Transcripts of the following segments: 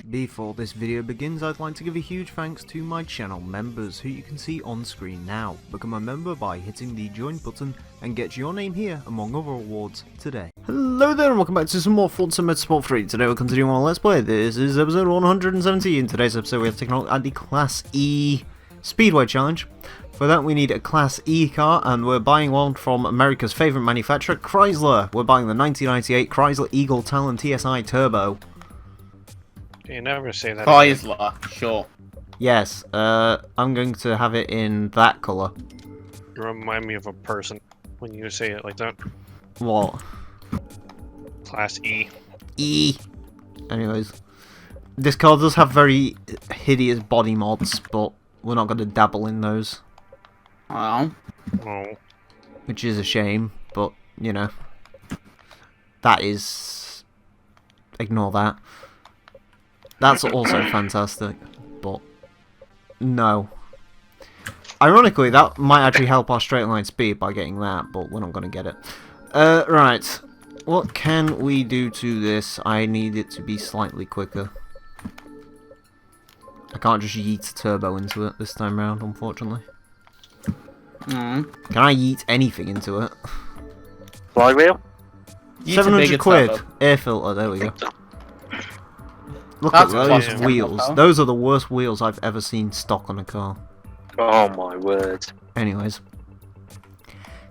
Before this video begins, I'd like to give a huge thanks to my channel members, who you can see on screen now. Become a member by hitting the join button and get your name here among other awards today. Hello there and welcome back to some more Forza Motorsport 3. Today we're continuing on Let's Play. This is episode 117. In today's episode we have taken on the Class E Speedway Challenge. For that we need a Class E car, and we're buying one from America's favourite manufacturer, Chrysler. We're buying the 1998 Chrysler Eagle Talon TSI Turbo. You never say that. Chrysler, sure. Yes, I'm going to have it in that colour. You remind me of a person when you say it like that. What? Class E. E. Anyways, this car does have very hideous body mods, but we're not going to dabble in those. Well, Oh. Which is a shame, but, you know. That is... Ignore that. That's also fantastic, but... No. Ironically, that might actually help our straight line speed by getting that, but we're not going to get it. Right. What can we do to this? I need it to be slightly quicker. I can't just yeet a turbo into it this time round, unfortunately. Can I yeet anything into it? Flywheel? 700 quid. Air filter, there we go. Look That's at those awesome. wheels. Those are the worst wheels I've ever seen stock on a car. Oh my word. Anyways.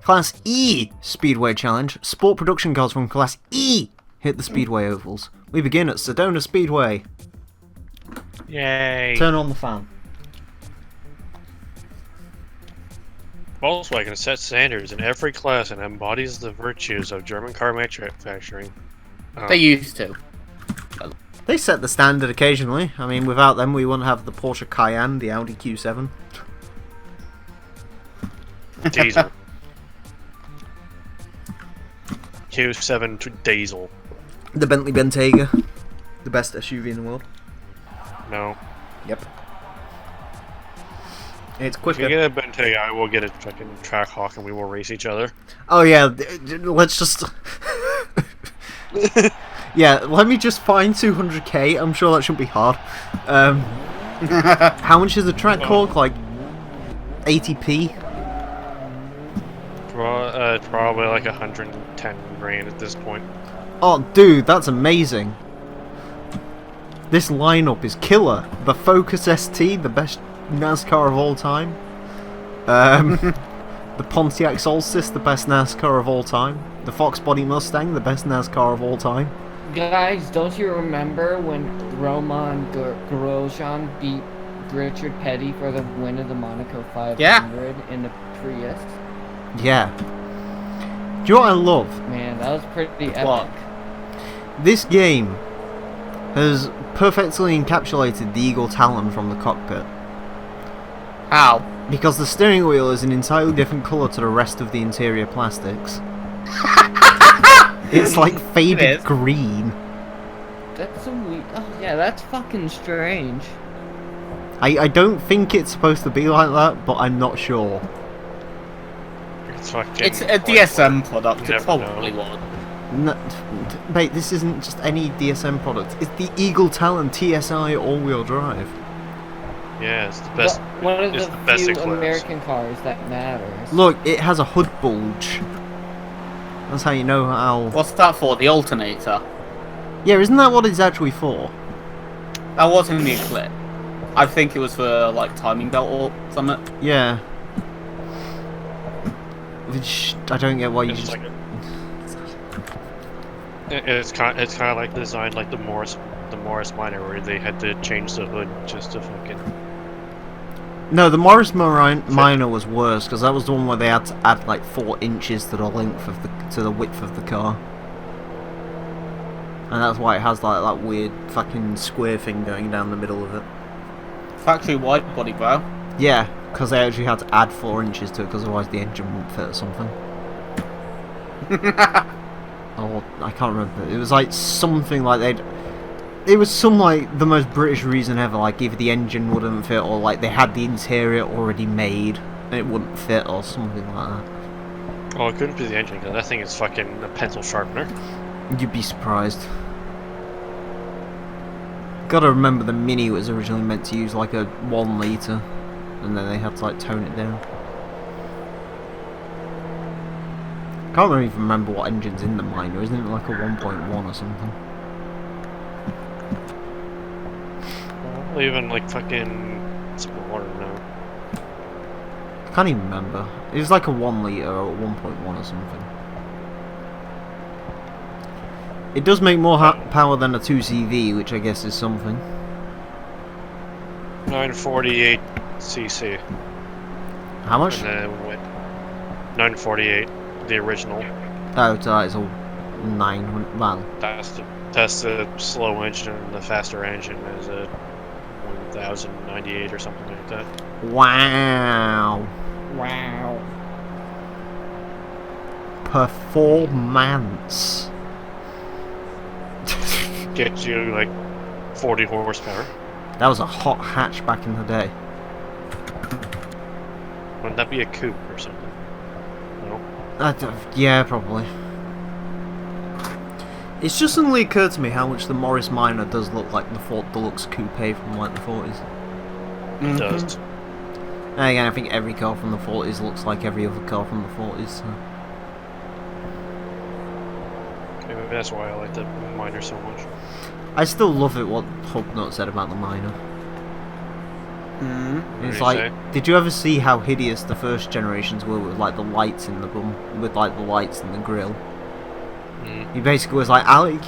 Class E Speedway Challenge. Sport production cars from Class E hit the Speedway ovals. We begin at Sedona Speedway. Yay. Turn on the fan. Volkswagen sets standards in every class and embodies the virtues of German car manufacturing. They used to. They set the standard occasionally. I mean, without them we wouldn't have the Porsche Cayenne, the Audi Q7. Diesel. Q7 Diesel. The Bentley Bentayga. The best SUV in the world. No. Yep. It's If quicker. you get a Bentayga, I will get a fucking track hawk and we will race each other. Oh yeah, let's just... yeah, let me just find 200k, I'm sure that shouldn't be hard. How much is the track hawk? Like 80p? Probably like 110 grand at this point. Oh dude, that's amazing. This lineup is killer. The Focus ST, the best NASCAR of all time. The Pontiac Solstice, the best NASCAR of all time. The Fox Body Mustang, the best NASCAR of all time. Guys, don't you remember when Roman Grosjean beat Richard Petty for the win of the Monaco 500 in the Prius? Yeah. Do you know what I love? Man, that was pretty epic. What? This game has perfectly encapsulated the Eagle Talon from the cockpit. How? Because the steering wheel is an entirely different colour to the rest of the interior plastics. It's like faded green. That's so weird. Oh yeah, that's fucking strange. I don't think it's supposed to be like that, but I'm not sure. It's fucking. It's a DSM product, You it's never probably know. one. No, mate, this isn't just any DSM product. It's the Eagle Talon TSI all-wheel drive. Yeah, it's the best. One of it's the the best few in class. American cars that matters. Look, it has a hood bulge. That's how you know how... What's that for? The alternator? Yeah, isn't that what it's actually for? That was in the clip. I think it was for, like, timing belt or something. Yeah. Which, I don't get why you It's just... like it's kind of like designed like the Morris Minor, where they had to change the hood just to fucking. No, the Morris Minor was worse, because that was the one where they had to add like 4 inches to the length of the width of the car. And that's why it has like that weird fucking square thing going down the middle of it. Factory wide body, bro. Yeah, because they actually had to add 4 inches to it, because otherwise the engine wouldn't fit or something. Or, I can't remember. It was like something like they'd... It was some like the most British reason ever, like either the engine wouldn't fit or like they had the interior already made and it wouldn't fit or something like that. Oh, it couldn't be the engine because that thing is fucking a pencil sharpener. You'd be surprised. Gotta remember the Mini was originally meant to use like a 1 litre, and then they had to like tone it down. Can't even remember what engine's in the Minor, isn't it like a 1.1 or something? Well, even like fucking smaller now. I can't even remember. It was like a 1 litre or 1.1 or something. It does make more power than a 2CV, which I guess is something. 948 cc. How much? And then went 948, the original. Oh, so that is a 900. Well, That's the slow engine, and the faster engine is a 1098 or something like that. wow. Wow. Performance. Gets you like 40 horsepower. That was a hot hatch back in the day. Wouldn't that be a coupe or something? No. Yeah, probably. It's just suddenly occurred to me how much the Morris Minor does look like the Ford Deluxe Coupe from like the 40s. It does. And again, I think every car from the 40s looks like every other car from the 40s. So. Maybe that's why I like the Minor so much. I still love it what Hubnut said about the Minor. It's like, did you ever see how hideous the first generations were with like the lights in the bum, with like the lights in the grille? He basically was like, Alec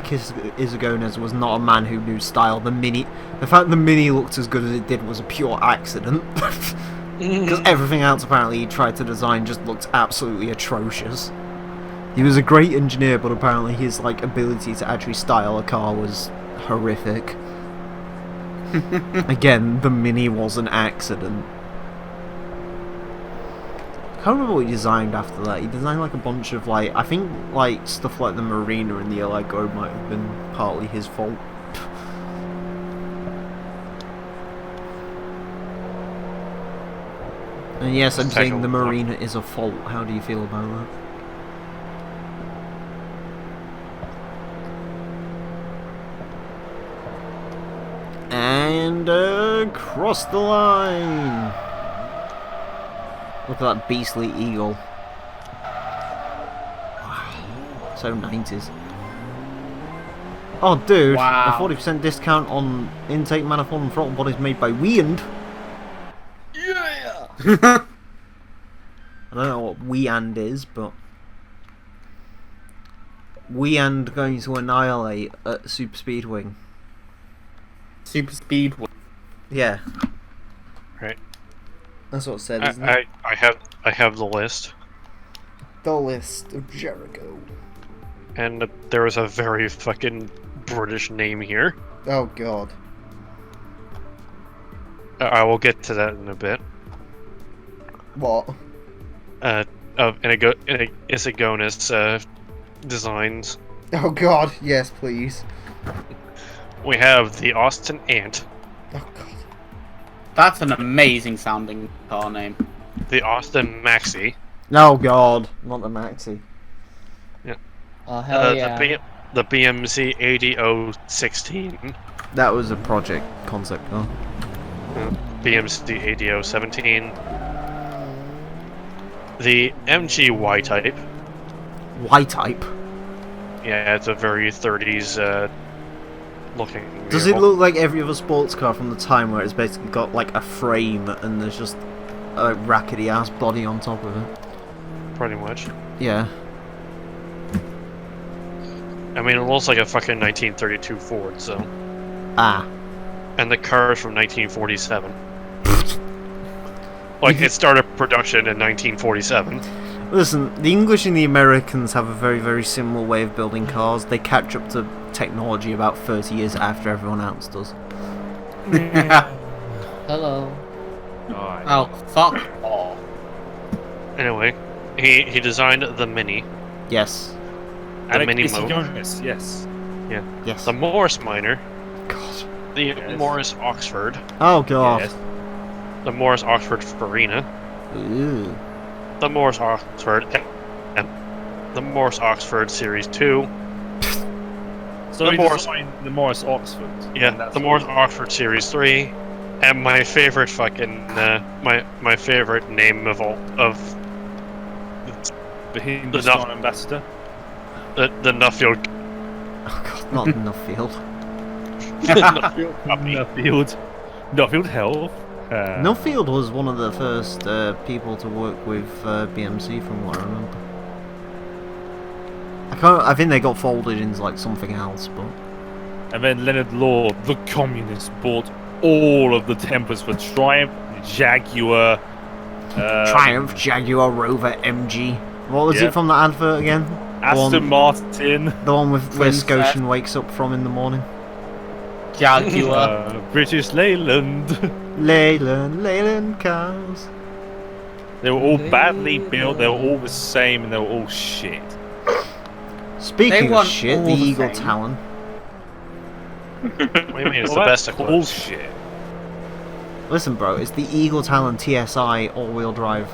Isagones was not a man who knew style. The fact the Mini looked as good as it did was a pure accident. Because everything else apparently he tried to design just looked absolutely atrocious. He was a great engineer, but apparently his like ability to actually style a car was horrific. Again, the Mini was an accident. I can't remember what he designed after that. He designed like a bunch of like, I think like stuff like the Marina and the Allegro might have been partly his fault. And yes, I'm saying the Marina is a fault. How do you feel about that? And cross the line. Look at that beastly eagle. Wow. So 90s. Oh, dude. Wow. A 40% discount on intake manifold and throttle bodies made by Weand. Yeah. I don't know what Weand is, but Weand going to annihilate at Super Speedway. Super Speedway. Yeah. Right. That's what it said, isn't it? I have the list. The list of Jericho. And there is a very fucking British name here. Oh god. I will get to that in a bit. What? Isagonis designs. Oh god, yes please. We have the Austin Ant, Oh god. That's an amazing sounding car name. the Austin Maxi, Oh god, not the Maxi. Oh, hell yeah. the BMC 8016, That was a project concept car. BMC 8017, the MG Y-Type. Y-Type? Yeah, it's a very 30s looking Does it look like every other sports car from the time where it's basically got like a frame and there's just a rackety ass body on top of it? Pretty much. Yeah. I mean, it looks like a fucking 1932 Ford, so. Ah. And the car is from 1947. Like, it started production in 1947. Listen, the English and the Americans have a very, very similar way of building cars. They catch up to technology about 30 years after everyone else does. Hello. Oh, fuck. Oh. Anyway, he designed the Mini. Yes. The Mini Mo. Yes. Yes. The Morris Minor. God. The Yes. Morris Oxford. Oh god. Yes. The Morris Oxford Farina. Ooh. The Morris Oxford. And the Morris Oxford Series 2. So The he Morris- designed the Morris Oxford. Yeah, and that's the Morris Oxford Series 3, and my favorite fucking my favorite name of all of the Hindustan ambassador. the Nuffield Oh god, not Nuffield. Nuffield puppy. Nuffield Health. Nuffield was one of the first people to work with BMC, from what I remember. I think they got folded into like something else, but. And then Leonard Law, the communist, bought all of the tempers for Triumph, Jaguar. Triumph Jaguar Rover MG. What was Yeah. it from the advert again? Aston Martin. The one with where Twinset. Scotian wakes up from in the morning. Jaguar. British Leyland. Leyland cars. They were all badly built, they were all the same, and they were all shit. Speaking of want shit, all the the Eagle same. Talon. What do you mean? It's Well, the that's best of course. bullshit. Listen, bro, it's the Eagle Talon TSI all-wheel drive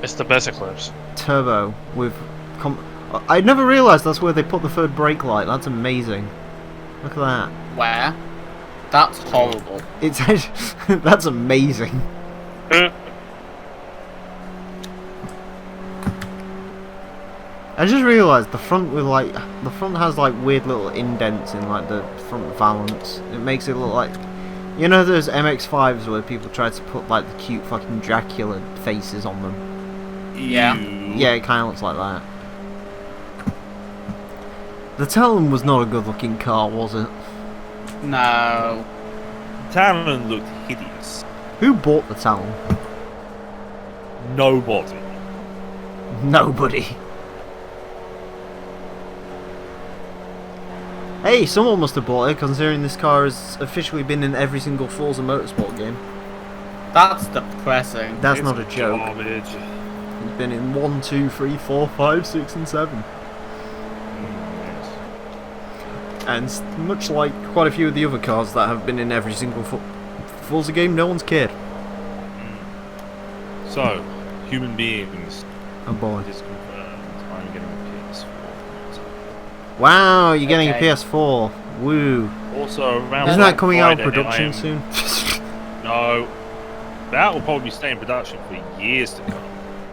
It's the best Eclipse. turbo with. I never realised that's where they put the third brake light. That's amazing. Look at that. Where? That's horrible. It's that's amazing. I just realised the front has like weird little indents in like the front valance. It makes it look like, you know, those MX-5s where people try to put like the cute fucking Dracula faces on them. Yeah. Ew. Yeah, it kind of looks like that. The Talon was not a good-looking car, was it? No. Talon looked hideous. Who bought the Talon? Nobody. Nobody. Hey, someone must have bought it, considering this car has officially been in every single Forza Motorsport game. That's depressing. That's It's not a joke. Garbage. It's been in 1, 2, 3, 4, 5, 6, and 7. And much like quite a few of the other cars that have been in every single Forza game, no one's cared. So, human beings. Oh boy. It is confirmed. I'm getting a PS4. Wow, you're getting Okay. a PS4. Woo. Also, around Isn't that Black coming out of Friday, production I am- soon? No. That will probably stay in production for years to come.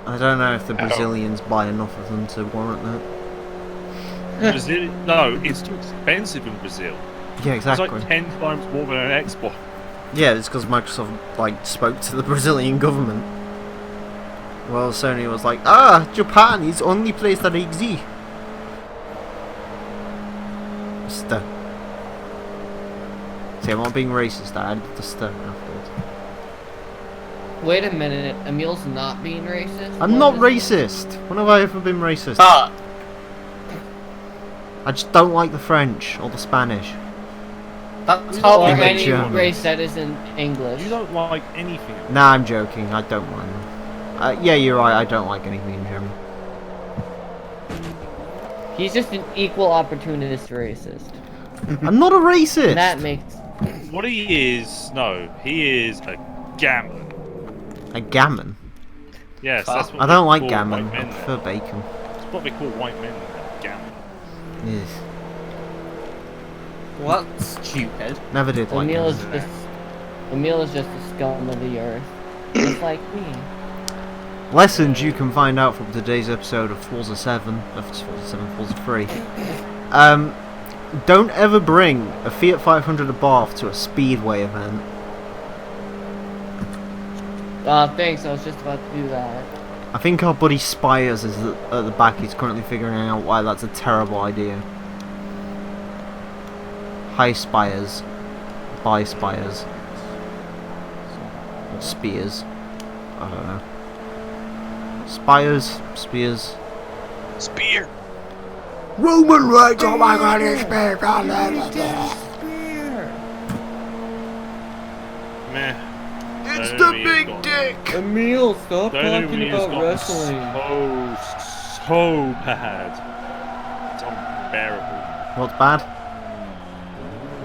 I don't know if the Brazilians buy enough of them to warrant that. Brazil, no, it's too expensive in Brazil. Yeah, It's exactly. like 10 times more than an Xbox. Yeah, it's because Microsoft like spoke to the Brazilian government. Well, Sony was like, Japan is only place that exists. Stuff. See, I'm not being racist. I added the stuff afterwards. Wait a minute, Emile's not being racist? I'm not racist. When have I ever been racist? But I just don't like the French or the Spanish. that's Or hardly English, any yeah. race that isn't English. You don't like anything. Nah, I'm joking. I don't mind them. Yeah, you're right. I don't like anything in general. He's just an equal opportunist racist. I'm not a racist. And that makes... What he is, no, he is a gammon. A gammon. Yes, that's what I don't they like call gammon. white I men prefer there. bacon. It's what they call white men there, gammon. Yes. Well, that's stupid. Never did like Emile gammon. is just... Emile is just a scum of the earth. Just like me. Lessons you can find out from today's episode of Forza 7, Forza 3. Don't ever bring a Fiat 500 Abarth to a Speedway event. Thanks, I was just about to do that. I think our buddy Spires is at the back. He's currently figuring out why that's a terrible idea. Hi Spires. Bye Spires. Or Spears. I don't know. Spires. Spears. Spear. Roman rights, oh my god, it's big. Meh. It's Don't the know who he big has got. dick! Emile, stop Don't know who talking he has about got wrestling. So bad. It's unbearable. What's bad?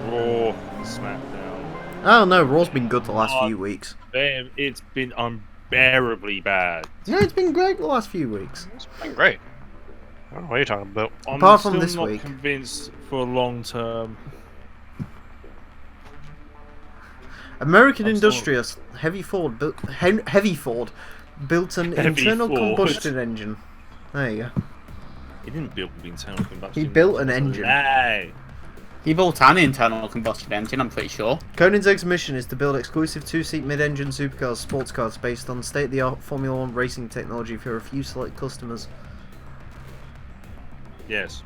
Raw and SmackDown. Oh no, Raw's been good the last few weeks. Damn, it's been unbearably bad. No, it's been great the last few weeks. It's been great. I don't know what you're talking about. I'm Apart from still this not week. convinced for long term. American I'm still- Industrious Heavy Ford built Heavy Ford built an Heavy internal Ford. combustion engine. There you go. He didn't build the internal combustion. He built an engine. engine. Hey. He built an internal combustion engine, I'm pretty sure. Koenigsegg's mission is to build exclusive two-seat mid-engine supercars, sports cars based on state-of-the-art Formula 1 racing technology for a few select customers. Yes.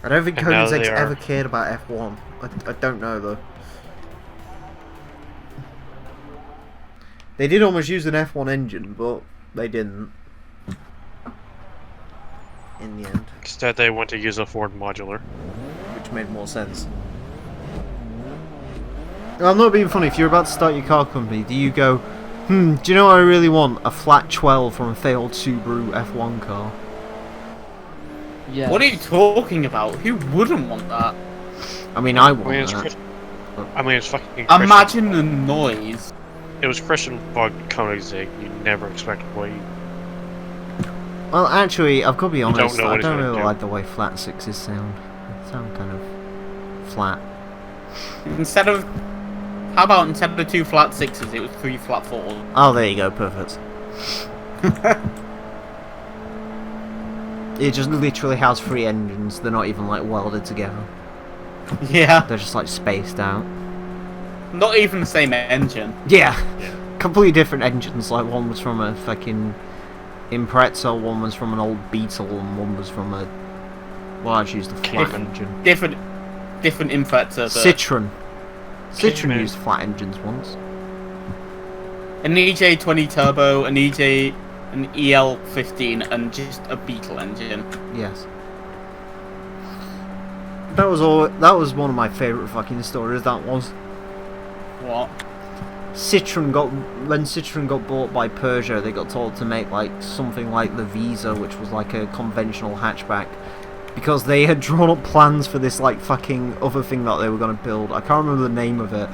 I don't think And now Koenigsegg's they are- ever cared about F1. I don't know though. They did almost use an F1 engine, but they didn't. In the end, Instead, they went to use a Ford modular. which made more sense. I'm not being funny. If you're about to start your car company, do you go, do you know what I really want? A flat 12 from a failed Subaru F1 car. Yes. What are you talking about? Who wouldn't want that? I mean, I I want mean, it's, that. it's fucking Christian. Imagine the noise. It was Christian Bug Koenigsegg. You never expect what you... Well, actually, I've got to be don't honest. know what I he's don't gonna really do. like the way flat sixes sound. They sound kind of flat. Instead of... How about instead of 2 flat 6s, it was 3 flat 4s? Oh, there you go. Perfect. It just literally has 3 engines. They're not even like welded together. Yeah. They're just like spaced out. Not even the same engine. Yeah. Completely different engines. Like one was from a fucking Impreza, one was from an old Beetle, and one was from a... Well, I used the flat Different- engine. Different Impreza. Citroen. Citroen man. used flat engines once. An EJ20 turbo, an EL15, and just a Beetle engine. Yes. That was all. That was one of my favourite fucking stories. That was. What? When Citroen got bought by Peugeot, they got told to make like something like the Visa, which was like a conventional hatchback, because they had drawn up plans for this like fucking other thing that they were going to build. I can't remember the name of it,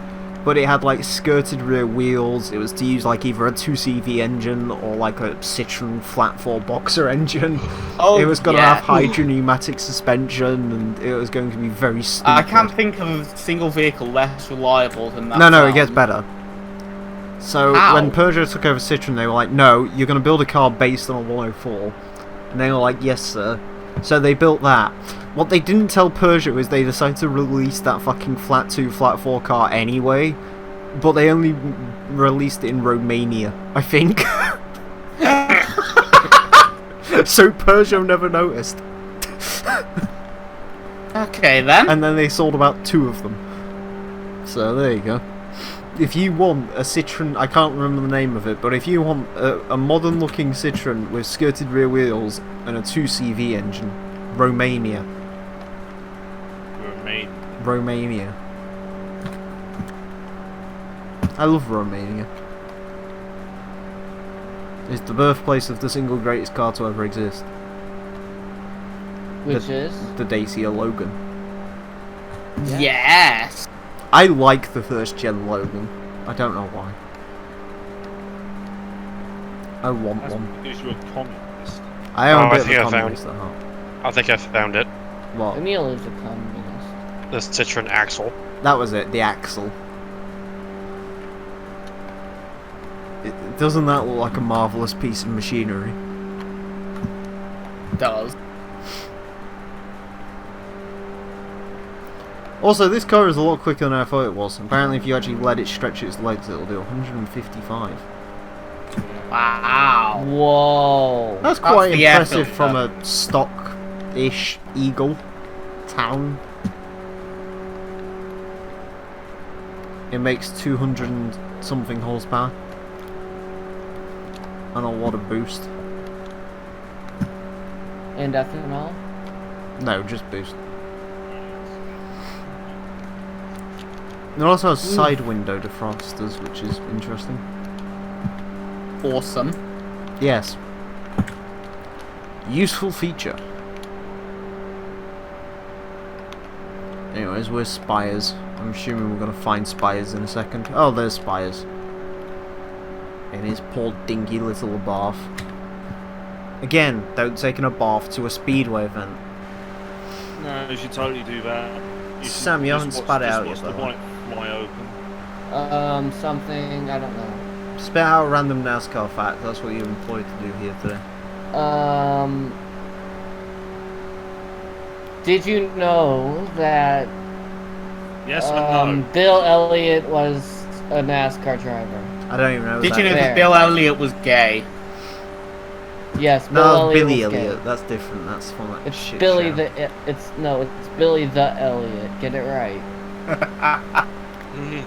but it had like skirted rear wheels. It was to use like either a 2CV engine or like a Citroen flat 4 boxer engine. Oh, It was going to yeah. have hydro pneumatic suspension, and it was going to be very stupid. I can't think of a single vehicle less reliable than that. No, it sound. gets better. So How? when Peugeot took over Citroen, they were like, "No, you're going to build a car based on a 104," and they were like, "Yes, sir." So they built that. What they didn't tell Peugeot is they decided to release that fucking flat 2, flat 4 car anyway, but they only released it in Romania, I think. So Peugeot never noticed. Okay then. And then they sold about 2 of them. So there you go. If you want a Citroen, I can't remember the name of it, but if you want a modern looking Citroen with skirted rear wheels and a 2CV engine, Romania. Romania. I love Romania. It's the birthplace of the single greatest car to ever exist. Which is? The Dacia Logan. Yes. I like the first gen Logan. I don't know why. I want That's one. because you're a communist. I am Oh, a I bit of think a I found- communist at heart. I think I found it. What? Emile is a communist. The Citroen Axle. That was it, the axle. Doesn't that look like a marvellous piece of machinery? Does. Also, this car is a lot quicker than I thought it was. Apparently, if you actually let it stretch its legs, it'll do 155. Wow. Whoa. That's quite the impressive airfield, from though. a stock-ish Eagle town. It makes 200 and something horsepower. And a lot of boost. And ethanol? No, just boost. It also has side window defrosters, which is interesting. Awesome. Yes. Useful feature. Anyways, where's Spires? I'm assuming we're gonna find Spires in a second. Oh, there's Spires. In his poor dinky little bath. Again, don't take a bath to a Speedway event. No, you should totally do that. Sam, you haven't spat it out yet, the by the way. my open. Something, I don't know. Spit out a random NASCAR fact, that's what you're employed to do here today. Did you know that Yes or no? Bill Elliott was a NASCAR driver? I don't even know Did that. you know Fair. that Bill Elliott was gay? Yes, Bill No, Elliott Billy was gay. Elliot, that's different, that's from that It's shit Billy show. it's Billy the Elliot. Get it right.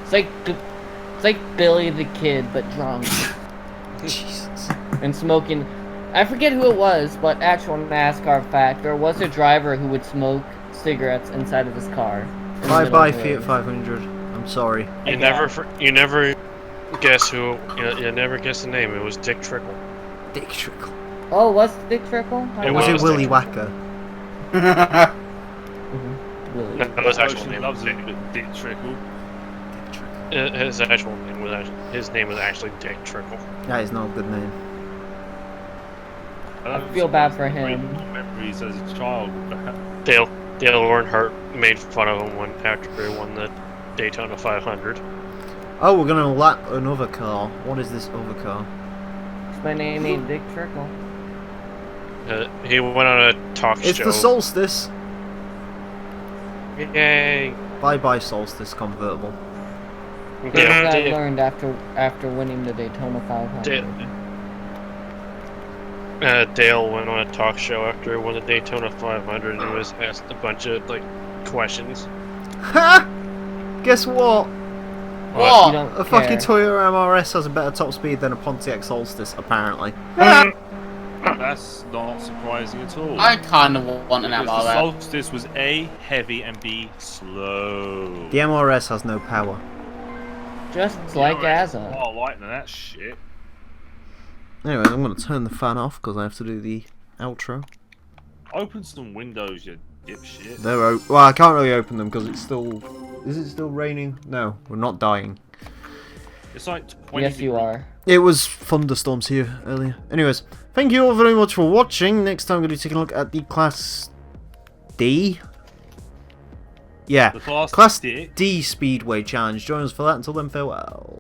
It's like Billy the Kid, but drunk Jesus. and smoking. I forget who it was, but actual NASCAR fact: there was a driver who would smoke cigarettes inside of his car. in the Bye middle bye of the Fiat road. 500. I'm sorry. You never guess who. You never guess the name. It was Dick Trickle. Dick Trickle. Oh, was Dick Trickle? It Was was it Willy Dick Wacker? Willie. No, his Oh, actual she name. loves it, but Dick Trickle. His actual name was his name was actually Dick Trickle. That is not a good name. I feel bad for him. Memories as a child. Dale Earnhardt made fun of him after he won the Daytona 500. Oh, we're gonna lap another car. What is this other car? My name ain't Dick Trickle. He went on a talk It's show. the Solstice. Yay! Bye bye Solstice convertible. Things Dale, I learned after winning the Daytona 500. Dale went on a talk show after he won the Daytona 500 and he was asked a bunch of questions. Ha! Guess what? What? You don't A fucking care. Toyota MRS has a better top speed than a Pontiac Solstice, apparently. That's not surprising at all. I kind of want an Because the MRS. Solstice was A, heavy, and B, slow. The MRS has no power. Just like Azza. Oh, lighting that shit. Anyway, I'm gonna turn the fan off because I have to do the outro. Open some windows, you dipshit. They're well, I can't really open them because it's still. Is it still raining? No, we're not dying. It's like 20 Yes, you are. It was thunderstorms here earlier. Anyways, thank you all very much for watching. Next time I'm going to be taking a look at the Class D. Yeah, The Class Class D. D Speedway Challenge. Join us for that. Until then, farewell.